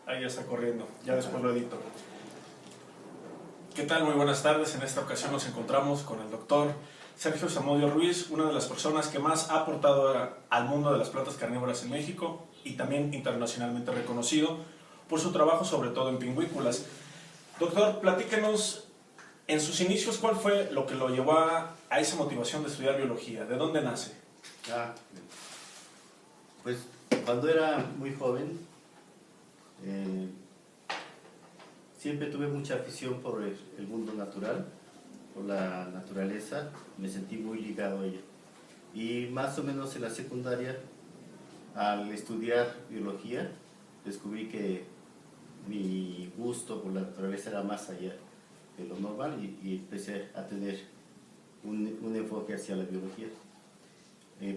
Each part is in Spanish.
Ahí ya está corriendo, ya después lo edito. ¿Qué tal? Muy buenas tardes. En esta ocasión nos encontramos con el doctor Sergio Zamudio Ruiz, una de las personas que más ha aportado al mundo de las plantas carnívoras en México y también internacionalmente reconocido por su trabajo, sobre todo en pingüículas. Doctor, platíquenos en sus inicios cuál fue lo que lo llevó a esa motivación de estudiar biología. ¿De dónde nace? Pues cuando era muy joven, siempre tuve mucha afición por el mundo natural, por la naturaleza, me sentí muy ligado a ella. Y más o menos en la secundaria, al estudiar biología, descubrí que mi gusto por la naturaleza era más allá de lo normal y empecé a tener un enfoque hacia la biología.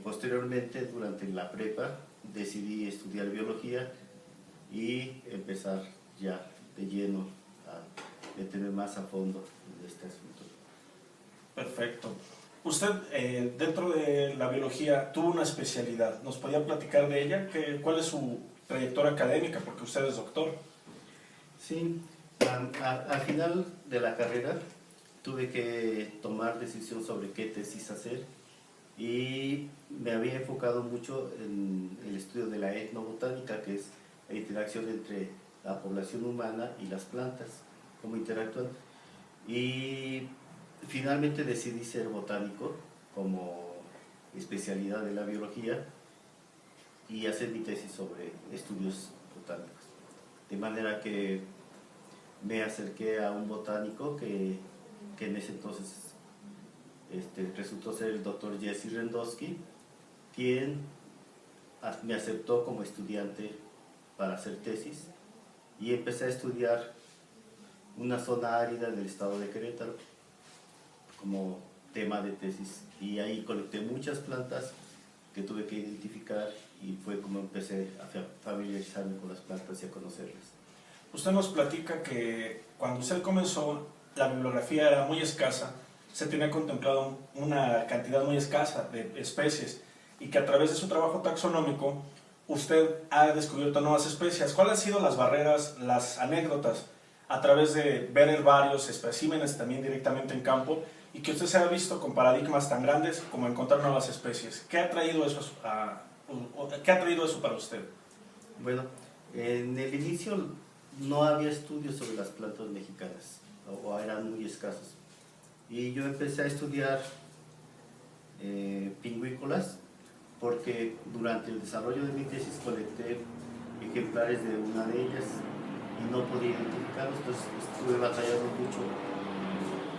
Posteriormente, durante la prepa, decidí estudiar biología y empezar ya de lleno a meterme más a fondo en este asunto. Perfecto. Usted, dentro de la biología, tuvo una especialidad. ¿Nos podía platicar de ella? ¿Cuál es su trayectoria académica? Porque usted es doctor. Sí, al final de la carrera tuve que tomar decisión sobre qué tesis hacer y me había enfocado mucho en el estudio de la etnobotánica, que es la interacción entre la población humana y las plantas, cómo interactúan. Y finalmente decidí ser botánico como especialidad de la biología y hacer mi tesis sobre estudios botánicos. De manera que me acerqué a un botánico que en ese entonces resultó ser el doctor Jesse Rendosky, quien me aceptó como estudiante para hacer tesis y empecé a estudiar una zona árida del estado de Querétaro como tema de tesis, y ahí colecté muchas plantas que tuve que identificar y fue como empecé a familiarizarme con las plantas y a conocerlas. Usted nos platica que cuando usted comenzó, la bibliografía era muy escasa, se tenía contemplado una cantidad muy escasa de especies y que a través de su trabajo taxonómico usted ha descubierto nuevas especies. ¿Cuáles han sido las barreras, las anécdotas a través de ver herbarios, especímenes también directamente en campo y que usted se ha visto con paradigmas tan grandes como encontrar nuevas especies? ¿Qué ha traído eso, para usted? Bueno, en el inicio no había estudios sobre las plantas mexicanas, o eran muy escasos. Y yo empecé a estudiar pingüícolas porque durante el desarrollo de mi tesis colecté ejemplares de una de ellas y no podía identificarlos, entonces estuve batallando mucho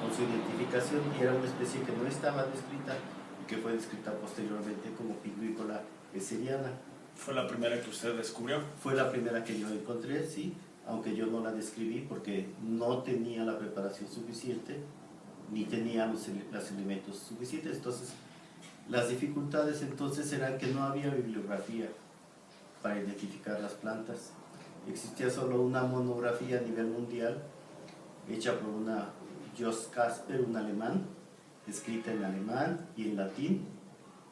con su identificación y era una especie que no estaba descrita y que fue descrita posteriormente como pingüícola esseriana. ¿Fue la primera que usted descubrió? Fue la primera que yo encontré, sí, aunque yo no la describí porque no tenía la preparación suficiente ni tenía los elementos suficientes. Entonces, las dificultades entonces eran que no había bibliografía para identificar las plantas. Existía solo una monografía a nivel mundial hecha por una Jos Kasper, un alemán, escrita en alemán y en latín,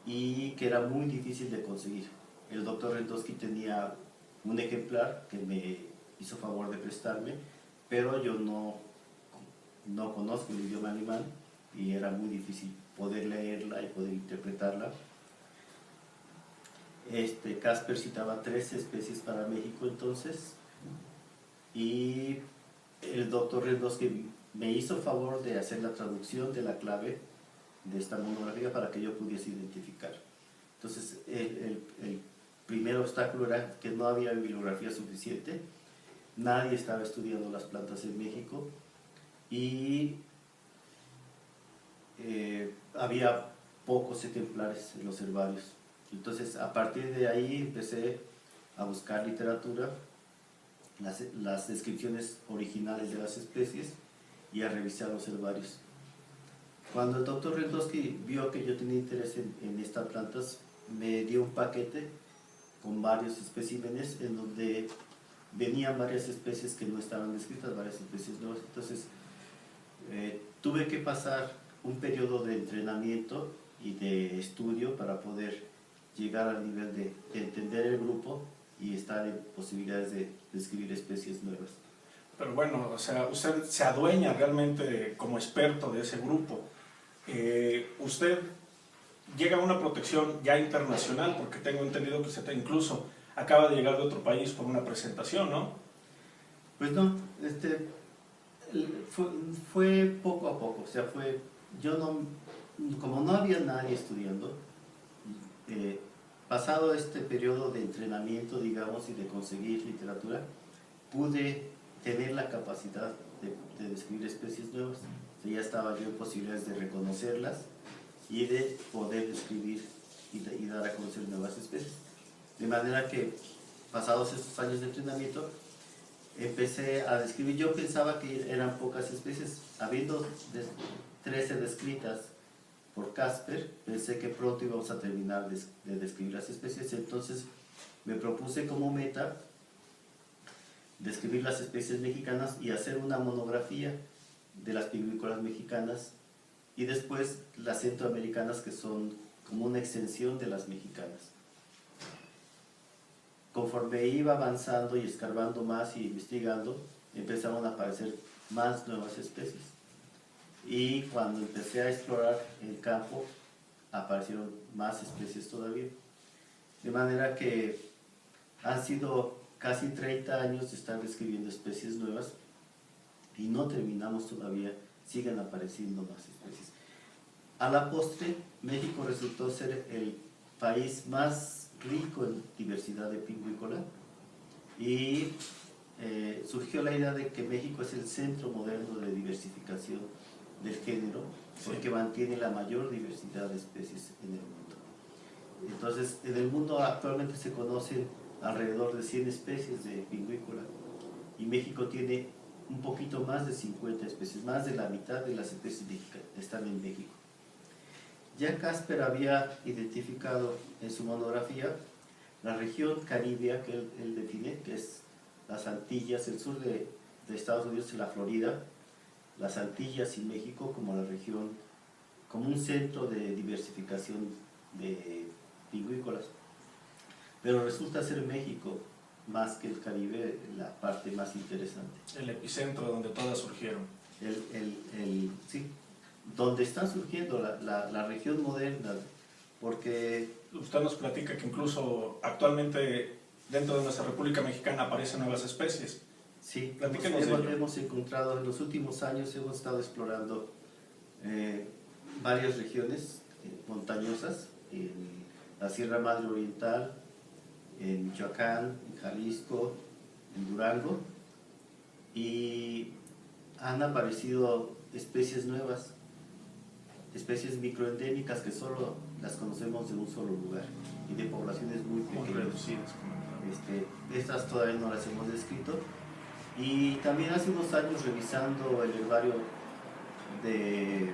y que era muy difícil de conseguir. El doctor Rendosky tenía un ejemplar que me hizo favor de prestarme, pero yo no conozco el idioma alemán y era muy difícil poder leerla y poder interpretarla. Kasper citaba 3 especies para México entonces, y el doctor Rendosky me hizo favor de hacer la traducción de la clave de esta monografía para que yo pudiese identificar. Entonces el primer obstáculo era que no había bibliografía suficiente, nadie estaba estudiando las plantas en México y había pocos ejemplares en los herbarios. Entonces a partir de ahí empecé a buscar literatura, las descripciones originales de las especies y a revisar los herbarios. Cuando el doctor Rendosky vio que yo tenía interés en estas plantas, me dio un paquete con varios especímenes en donde venían varias especies que no estaban descritas, varias especies nuevas. Entonces tuve que pasar un periodo de entrenamiento y de estudio para poder llegar al nivel de entender el grupo y estar en posibilidades de describir especies nuevas. Pero bueno, o sea, usted se adueña realmente como experto de ese grupo. Usted llega a una protección ya internacional, porque tengo entendido que usted incluso acaba de llegar de otro país por una presentación, ¿no? Pues no, fue poco a poco, o sea, yo no, como no había nadie estudiando, pasado este periodo de entrenamiento, digamos, y de conseguir literatura, pude tener la capacidad de describir especies nuevas. O sea, ya estaba yo en posibilidades de reconocerlas y de poder describir y dar a conocer nuevas especies. De manera que, pasados estos años de entrenamiento, empecé a describir. Yo pensaba que eran pocas especies, habiendo 13 descritas por Casper, pensé que pronto íbamos a terminar de describir las especies. Entonces me propuse como meta describir las especies mexicanas y hacer una monografía de las pingüícolas mexicanas y después las centroamericanas, que son como una extensión de las mexicanas. Conforme iba avanzando y escarbando más y investigando, empezaron a aparecer más nuevas especies. Y cuando empecé a explorar el campo, aparecieron más especies todavía. De manera que han sido casi 30 años de estar describiendo especies nuevas y no terminamos todavía, siguen apareciendo más especies. A la postre, México resultó ser el país más rico en diversidad de pingüícola y surgió la idea de que México es el centro moderno de diversificación del género, porque mantiene la mayor diversidad de especies en el mundo. Entonces, en el mundo actualmente se conocen alrededor de 100 especies de pingüícola y México tiene un poquito más de 50 especies, más de la mitad de las especies están en México. Ya Casper había identificado en su monografía la región caribea que él define, que es las Antillas, el sur de Estados Unidos y la Florida, las Antillas y México como la región, como un centro de diversificación de pingüícolas. Pero resulta ser México, más que el Caribe, la parte más interesante. El epicentro donde todas surgieron. Sí, donde está surgiendo la región moderna, porque... Usted nos platica que incluso actualmente dentro de nuestra República Mexicana aparecen nuevas especies. Sí, hemos encontrado, en los últimos años hemos estado explorando varias regiones montañosas, en la Sierra Madre Oriental, en Michoacán, en Jalisco, en Durango, y han aparecido especies nuevas, especies microendémicas que solo las conocemos de un solo lugar y de poblaciones muy pequeñas. Estas todavía no las hemos descrito. Y también hace unos años, revisando el herbario del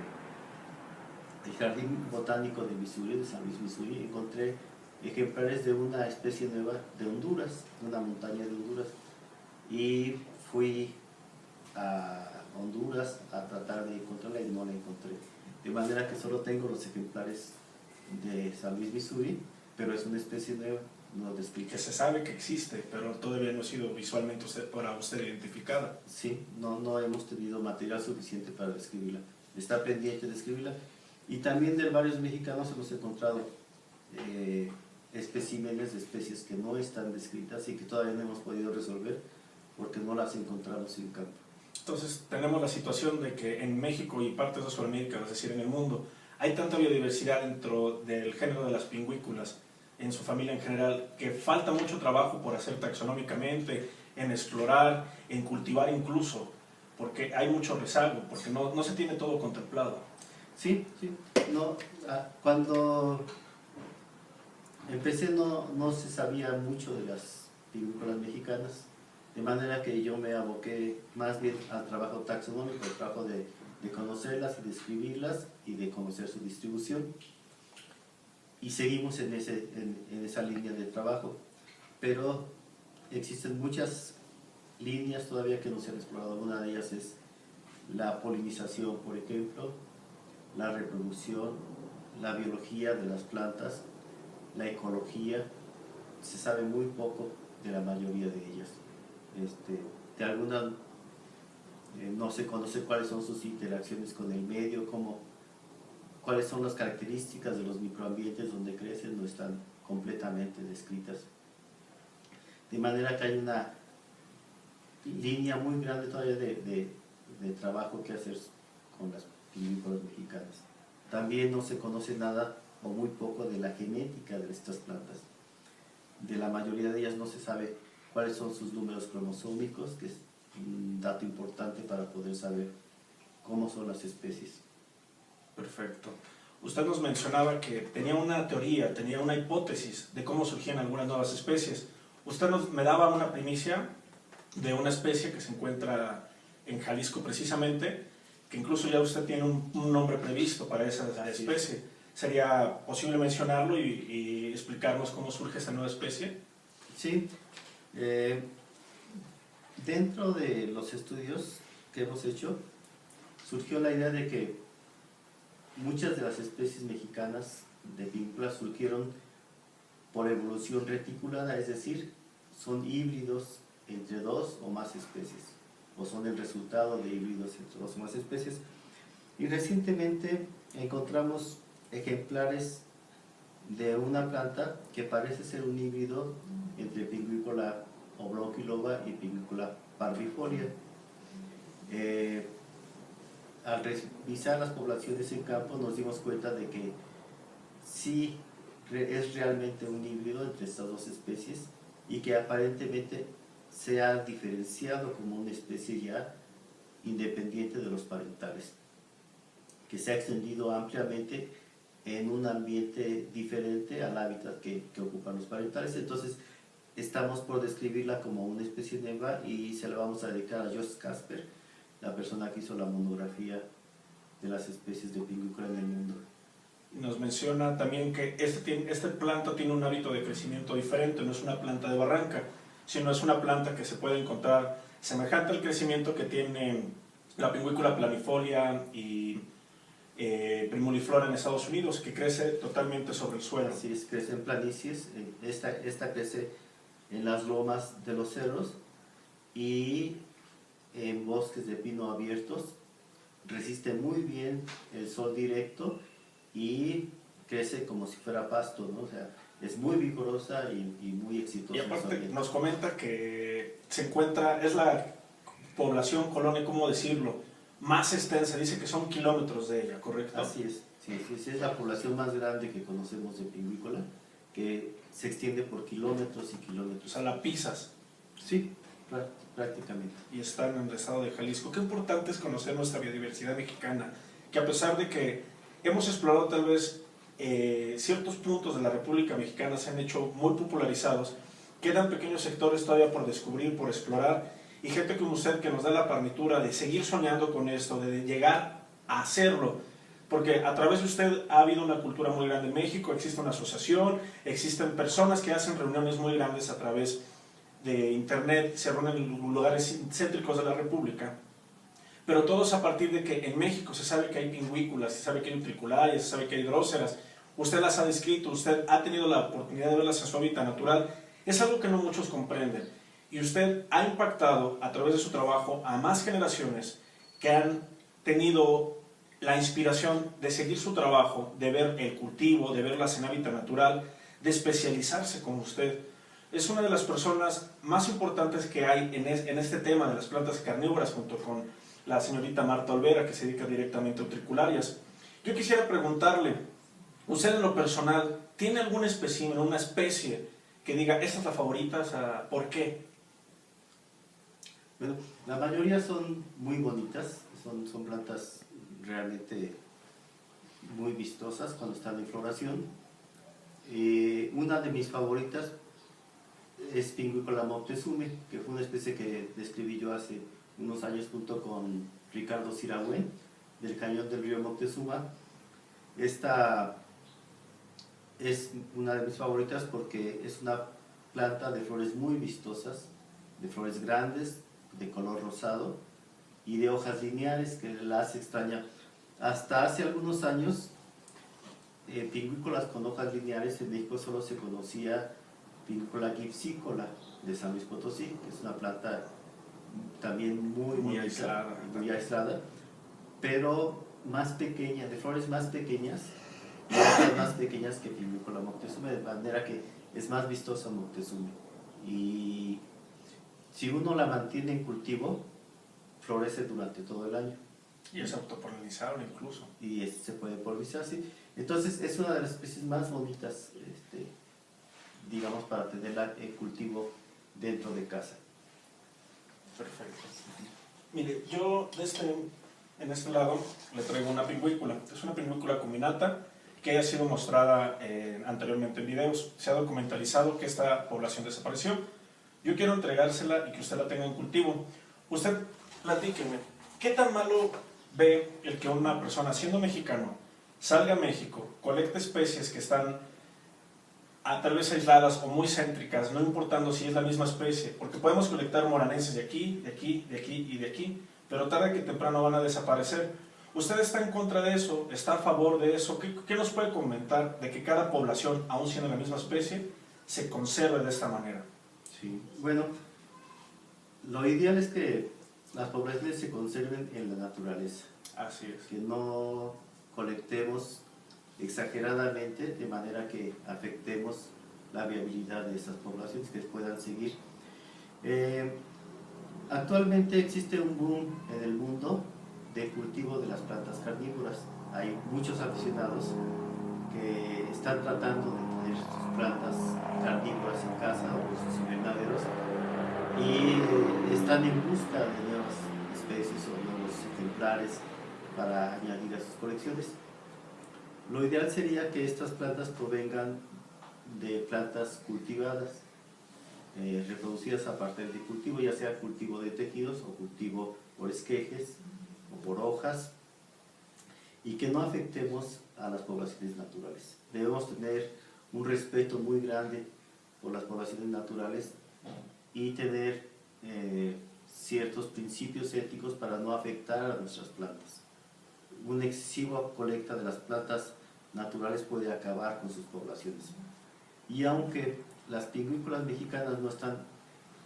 Jardín Botánico de Missouri, de San Luis, Missouri, encontré ejemplares de una especie nueva de Honduras, de una montaña de Honduras, y fui a Honduras a tratar de encontrarla y no la encontré. De manera que solo tengo los ejemplares de San Luis, Missouri, pero es una especie nueva, no descrita. Que se sabe que existe, pero todavía no ha sido visualmente para usted identificada. Sí, no hemos tenido material suficiente para describirla. Está pendiente de describirla. Y también de varios mexicanos hemos encontrado especímenes de especies que no están descritas y que todavía no hemos podido resolver porque no las encontramos en campo. Entonces tenemos la situación de que en México y partes de Sudamérica, es decir, en el mundo, hay tanta biodiversidad dentro del género de las pingüículas, en su familia en general, que falta mucho trabajo por hacer taxonómicamente, en explorar, en cultivar incluso, porque hay mucho rezago, porque no se tiene todo contemplado. Sí. Cuando empecé no se sabía mucho de las pingüícolas mexicanas, de manera que yo me aboqué más bien al trabajo taxonómico, al trabajo de conocerlas y describirlas y de conocer su distribución. Y seguimos en esa línea de trabajo, pero existen muchas líneas todavía que no se han explorado. Una de ellas es la polinización, por ejemplo, la reproducción, la biología de las plantas, la ecología. Se sabe muy poco de la mayoría de ellas. De algunas no se conoce cuáles son sus interacciones con el medio, cuáles son las características de los microambientes donde crecen, no están completamente descritas. De manera que hay una línea muy grande todavía de trabajo que hacer con las vinícolas mexicanas. También no se conoce nada o muy poco de la genética de estas plantas. De la mayoría de ellas no se sabe cuáles son sus números cromosómicos, que es un dato importante para poder saber cómo son las especies. Perfecto. Usted nos mencionaba que tenía una teoría, tenía una hipótesis de cómo surgían algunas nuevas especies. Usted me daba una primicia de una especie que se encuentra en Jalisco precisamente, que incluso ya usted tiene un nombre previsto para esa especie. ¿Sería posible mencionarlo y explicarnos cómo surge esta nueva especie? Sí. Dentro de los estudios que hemos hecho, surgió la idea de que muchas de las especies mexicanas de vinícolas surgieron por evolución reticulada, es decir, son híbridos entre dos o más especies, o son el resultado de híbridos entre dos o más especies. Y recientemente encontramos ejemplares de una planta que parece ser un híbrido entre Pinguicola oblongiloba y Pinguicola parvifolia. Al revisar las poblaciones en campo nos dimos cuenta de que sí es realmente un híbrido entre estas dos especies y que aparentemente se ha diferenciado como una especie ya independiente de los parentales, que se ha extendido ampliamente en un ambiente diferente al hábitat que ocupan los parentales. Entonces estamos por describirla como una especie nueva y se la vamos a dedicar a Jost Casper, la persona que hizo la monografía de las especies de Pinguicola en el mundo. Nos menciona también que esta planta tiene un hábito de crecimiento diferente, no es una planta de barranca, sino es una planta que se puede encontrar semejante al crecimiento que tiene la Pinguicola planifolia y primuliflora en Estados Unidos, que crece totalmente sobre el suelo. Así es, crece en planicies. Esta crece en las lomas de los cerros y en bosques de pino abiertos, resiste muy bien el sol directo y crece como si fuera pasto, ¿no? O sea, es muy vigorosa y muy exitosa. Y aparte nos comenta que se encuentra, es la población, colonia, ¿cómo decirlo?, más extensa, dice que son kilómetros de ella, ¿correcto? Así es, sí, es la población más grande que conocemos de Pinguicola, que se extiende por kilómetros y kilómetros. O sea, la pisas. Sí, prácticamente. Y está en el estado de Jalisco. Qué importante es conocer nuestra biodiversidad mexicana, que a pesar de que hemos explorado tal vez ciertos puntos de la República Mexicana se han hecho muy popularizados, quedan pequeños sectores todavía por descubrir, por explorar, y gente como usted que nos da la partitura de seguir soñando con esto, de llegar a hacerlo, porque a través de usted ha habido una cultura muy grande en México, existe una asociación, existen personas que hacen reuniones muy grandes a través de internet, se reúnen en lugares céntricos de la República, pero todos a partir de que en México se sabe que hay pingüículas, se sabe que hay utricularias, se sabe que hay dróseras, usted las ha descrito, usted ha tenido la oportunidad de verlas en su hábitat natural, es algo que no muchos comprenden, y usted ha impactado a través de su trabajo a más generaciones que han tenido la inspiración de seguir su trabajo, de ver el cultivo, de verlas en hábitat natural, de especializarse como usted. Es una de las personas más importantes que hay en este tema de las plantas carnívoras, junto con la señorita Marta Olvera, que se dedica directamente a utricularias. Yo quisiera preguntarle, usted en lo personal, ¿tiene algún espécimen, una especie que diga, esta es la favorita, o sea, ¿por qué? Bueno, la mayoría son muy bonitas, son plantas realmente muy vistosas cuando están en floración. Una de mis favoritas es Pinguicola moctezume, que fue una especie que describí yo hace unos años junto con Ricardo Siragüen, del cañón del río Moctezuma. Esta es una de mis favoritas porque es una planta de flores muy vistosas, de flores grandes, de color rosado y de hojas lineales, que la hace extraña. Hasta hace algunos años, pingüícolas con hojas lineales en México solo se conocía pingüícola gipsícola de San Luis Potosí, que es una planta también muy aislada, muy aislada, pero más pequeña, de flores más pequeñas, más pequeñas que Pingüicola Moctezuma, de manera que es más vistosa Moctezuma. Y si uno la mantiene en cultivo, florece durante todo el año. Y es autopolinizable incluso. Y se puede polinizar, sí. Entonces es una de las especies más bonitas, digamos, para tenerla en cultivo dentro de casa. Perfecto. Mire, yo en este lado le traigo una pingüícula. Es una pingüícula cuminata que ha sido mostrada anteriormente en videos. Se ha documentalizado que esta población desapareció. Yo quiero entregársela y que usted la tenga en cultivo. Usted, platíqueme, ¿qué tan malo ve el que una persona, siendo mexicano, salga a México, colecte especies que están tal vez aisladas o muy céntricas, no importando si es la misma especie, porque podemos colectar moranenses de aquí, de aquí, de aquí y de aquí, pero tarde que temprano van a desaparecer? ¿Usted está en contra de eso? ¿Está a favor de eso? ¿Qué nos puede comentar de que cada población, aun siendo la misma especie, se conserve de esta manera? Sí, bueno, lo ideal es que las poblaciones se conserven en la naturaleza. Así es. Que no colectemos exageradamente de manera que afectemos la viabilidad de esas poblaciones, que puedan seguir. Actualmente existe un boom en el mundo de cultivo de las plantas carnívoras. Hay muchos aficionados que están tratando de tener sus plantas carnívoras en casa o en sus invernaderos y están en busca de nuevas especies o nuevos ejemplares para añadir a sus colecciones. Lo ideal sería que estas plantas provengan de plantas cultivadas, reproducidas a partir de cultivo, ya sea cultivo de tejidos o cultivo por esquejes o por hojas, y que no afectemos a las poblaciones naturales. Debemos tener un respeto muy grande por las poblaciones naturales y tener ciertos principios éticos para no afectar a nuestras plantas. Una excesiva colecta de las plantas naturales puede acabar con sus poblaciones. Y aunque las pingüícolas mexicanas no están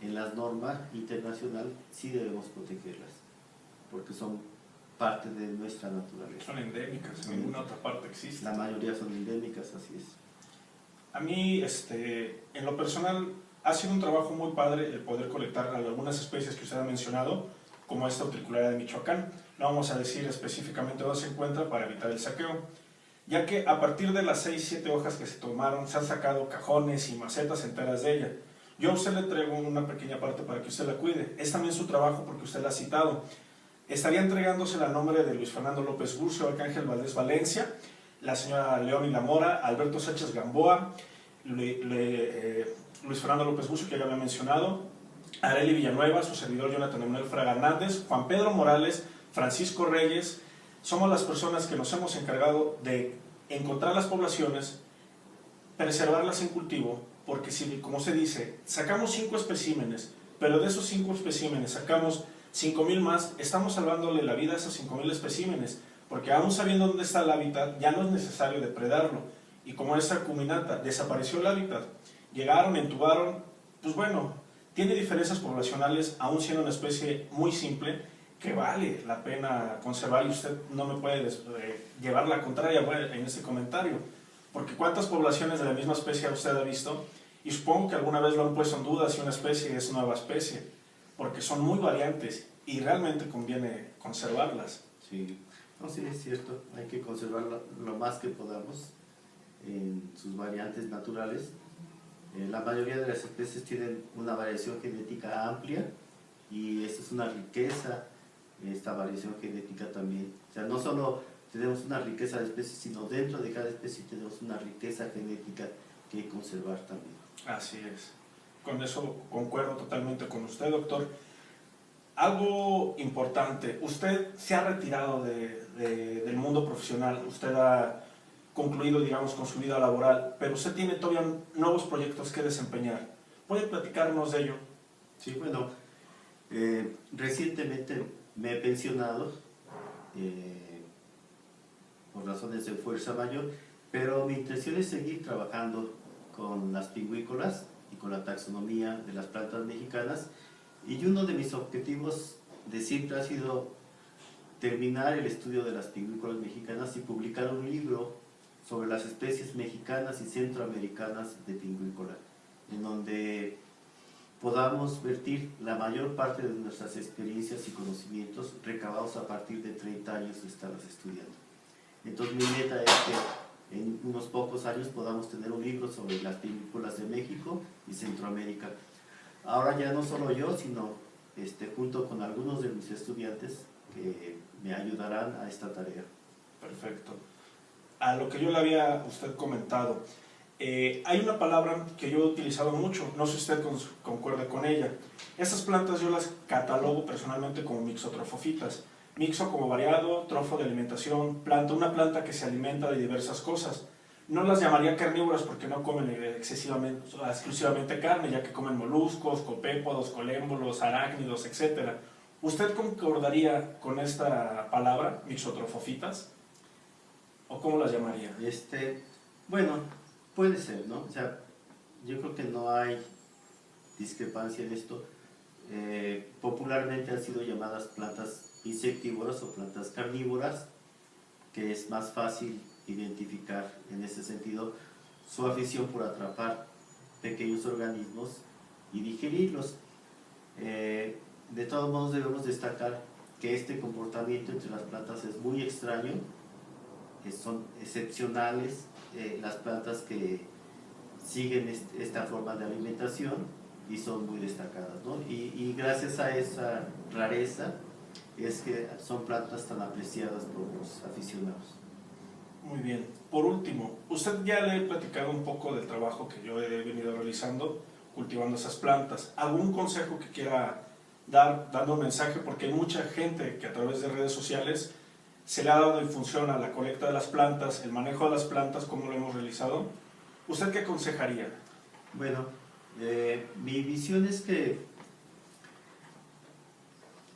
en las normas internacionales, sí debemos protegerlas, porque son parte de nuestra naturaleza. Son endémicas, en ninguna otra parte existe. La mayoría son endémicas, así es. A mí, en lo personal, ha sido un trabajo muy padre el poder colectar algunas especies que usted ha mencionado, como esta utricularia de Michoacán. No vamos a decir específicamente dónde se encuentra para evitar el saqueo, ya que a partir de las 6-7 hojas que se tomaron, se han sacado cajones y macetas enteras de ella. Yo a usted le traigo una pequeña parte para que usted la cuide. Es también su trabajo porque usted la ha citado. Estaría entregándosela a nombre de Luis Fernando López Burcio, Arcángel Valdés Valencia, la señora León y La Mora, Alberto Sánchez Gamboa, Luis Fernando López Burcio, que ya había mencionado, Areli Villanueva, su servidor Jonathan Emanuel Fraga Hernández, Juan Pedro Morales, Francisco Reyes. Somos las personas que nos hemos encargado de encontrar las poblaciones, preservarlas en cultivo, porque si, como se dice, sacamos 5 especímenes, pero de esos 5 especímenes sacamos 5,000 más, estamos salvándole la vida a esos 5,000 especímenes, porque aún sabiendo dónde está el hábitat, ya no es necesario depredarlo. Y como esta cuminata desapareció el hábitat, llegaron, entubaron, pues bueno, tiene diferencias poblacionales, aún siendo una especie muy simple, que vale la pena conservar, y usted no me puede llevar la contraria en este comentario, porque cuántas poblaciones de la misma especie usted ha visto, y supongo que alguna vez lo han puesto en duda si una especie es nueva especie, porque son muy variantes y realmente conviene conservarlas. Sí, no, sí, es cierto, hay que conservarlo lo más que podamos en sus variantes naturales. La mayoría de las especies tienen una variación genética amplia y esta es una riqueza, esta variación genética también. O sea, no solo tenemos una riqueza de especies, sino dentro de cada especie tenemos una riqueza genética que hay que conservar también. Así es. Con eso concuerdo totalmente con usted, doctor. Algo importante, usted se ha retirado del mundo profesional, usted ha concluido, digamos, con su vida laboral, pero usted tiene todavía nuevos proyectos que desempeñar. ¿Puede platicarnos de ello? Sí, bueno, recientemente me he pensionado por razones de fuerza mayor, pero mi intención es seguir trabajando con las pingüícolas y con la taxonomía de las plantas mexicanas. Y uno de mis objetivos de siempre ha sido terminar el estudio de las pingüícolas mexicanas y publicar un libro sobre las especies mexicanas y centroamericanas de pingüícola, en donde podamos vertir la mayor parte de nuestras experiencias y conocimientos recabados a partir de 30 años de estarlas estudiando. Entonces mi meta es que en unos pocos años podamos tener un libro sobre las pingüícolas de México y Centroamérica. Ahora ya no solo yo, sino junto con algunos de mis estudiantes que me ayudarán a esta tarea. Perfecto. A lo que yo le había a usted comentado, hay una palabra que yo he utilizado mucho, no sé si usted concuerda con ella. Estas plantas yo las catalogo personalmente como mixotrofofitas. Mixo como variado, trofo de alimentación, una planta que se alimenta de diversas cosas. No las llamaría carnívoras porque no comen exclusivamente carne, ya que comen moluscos, copépodos, colémbolos, arácnidos, etc. ¿Usted concordaría con esta palabra, mixotrofofitas? ¿O cómo las llamaría? Bueno, puede ser, ¿no? O sea, yo creo que no hay discrepancia en esto. Popularmente han sido llamadas plantas insectívoras o plantas carnívoras, que es más fácil identificar en ese sentido su afición por atrapar pequeños organismos y digerirlos. De todos modos debemos destacar que este comportamiento entre las plantas es muy extraño, que son excepcionales las plantas que siguen esta forma de alimentación y son muy destacadas, ¿no? Y gracias a esa rareza es que son plantas tan apreciadas por los aficionados. Muy bien. Por último, usted ya le he platicado un poco del trabajo que yo he venido realizando cultivando esas plantas. ¿Algún consejo que quiera dar, dando un mensaje? Porque hay mucha gente que a través de redes sociales se le ha dado difusión a la colecta de las plantas, el manejo de las plantas, cómo lo hemos realizado. ¿Usted qué aconsejaría? Bueno, mi visión es que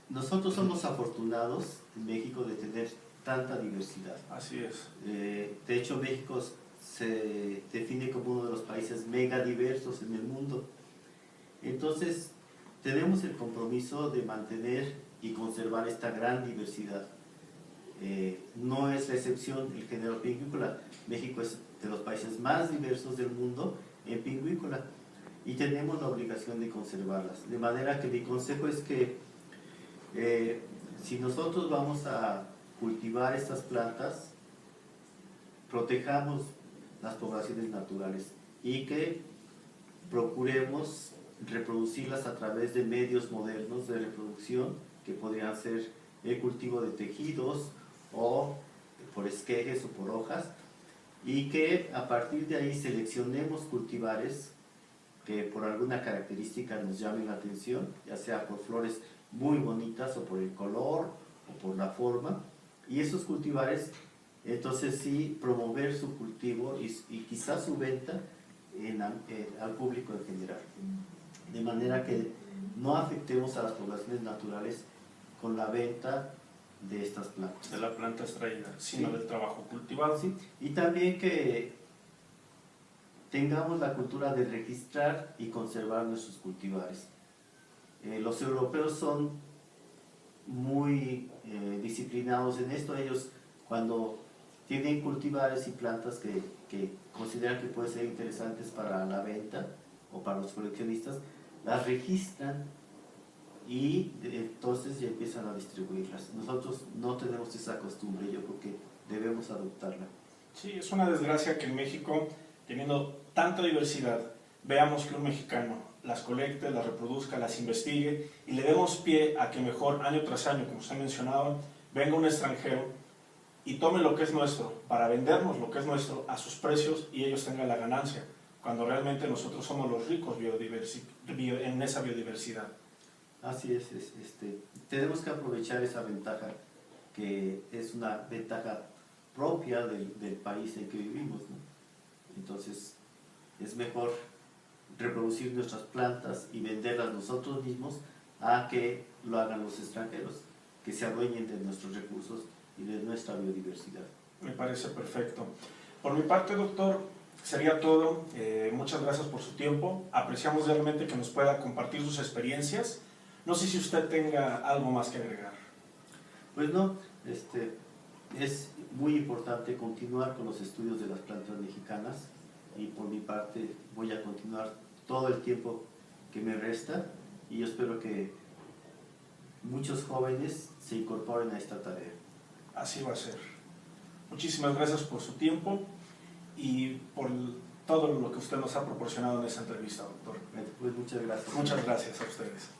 nosotros somos afortunados en México de tener tanta diversidad. Así es. De hecho, México se define como uno de los países mega diversos en el mundo. Entonces, tenemos el compromiso de mantener y conservar esta gran diversidad. No es la excepción el género pingüícola. México es de los países más diversos del mundo en pingüícola y tenemos la obligación de conservarlas. De manera que mi consejo es que si nosotros vamos a cultivar estas plantas, protejamos las poblaciones naturales y que procuremos reproducirlas a través de medios modernos de reproducción que podrían ser el cultivo de tejidos o por esquejes o por hojas, y que a partir de ahí seleccionemos cultivares que por alguna característica nos llamen la atención, ya sea por flores muy bonitas o por el color o por la forma, y esos cultivares entonces sí promover su cultivo y quizás su venta al público en general, de manera que no afectemos a las poblaciones naturales con la venta de estas plantas. De la planta extraída, sino del trabajo cultivado. Sí. Y también que tengamos la cultura de registrar y conservar nuestros cultivares. Los europeos son muy disciplinados en esto. Ellos, cuando tienen cultivares y plantas que consideran que pueden ser interesantes para la venta o para los coleccionistas, las registran y entonces ya empiezan a distribuirlas. Nosotros no tenemos esa costumbre, yo creo que debemos adoptarla. Sí, es una desgracia que en México, teniendo tanta diversidad, veamos que un mexicano las colecte, las reproduzca, las investigue y le demos pie a que mejor año tras año, como usted mencionaba, venga un extranjero y tome lo que es nuestro para vendernos lo que es nuestro a sus precios y ellos tengan la ganancia, cuando realmente nosotros somos los ricos en esa biodiversidad. Así es, tenemos que aprovechar esa ventaja, que es una ventaja propia del país en que vivimos, ¿no? Entonces, es mejor reproducir nuestras plantas y venderlas nosotros mismos a que lo hagan los extranjeros, que se adueñen de nuestros recursos y de nuestra biodiversidad. Me parece perfecto. Por mi parte, doctor, sería todo. Muchas gracias por su tiempo. Apreciamos realmente que nos pueda compartir sus experiencias. No sé si usted tenga algo más que agregar. Pues no, es muy importante continuar con los estudios de las plantas mexicanas y por mi parte voy a continuar todo el tiempo que me resta y yo espero que muchos jóvenes se incorporen a esta tarea. Así va a ser. Muchísimas gracias por su tiempo y por todo lo que usted nos ha proporcionado en esta entrevista, doctor. Pues muchas gracias. Muchas gracias a ustedes.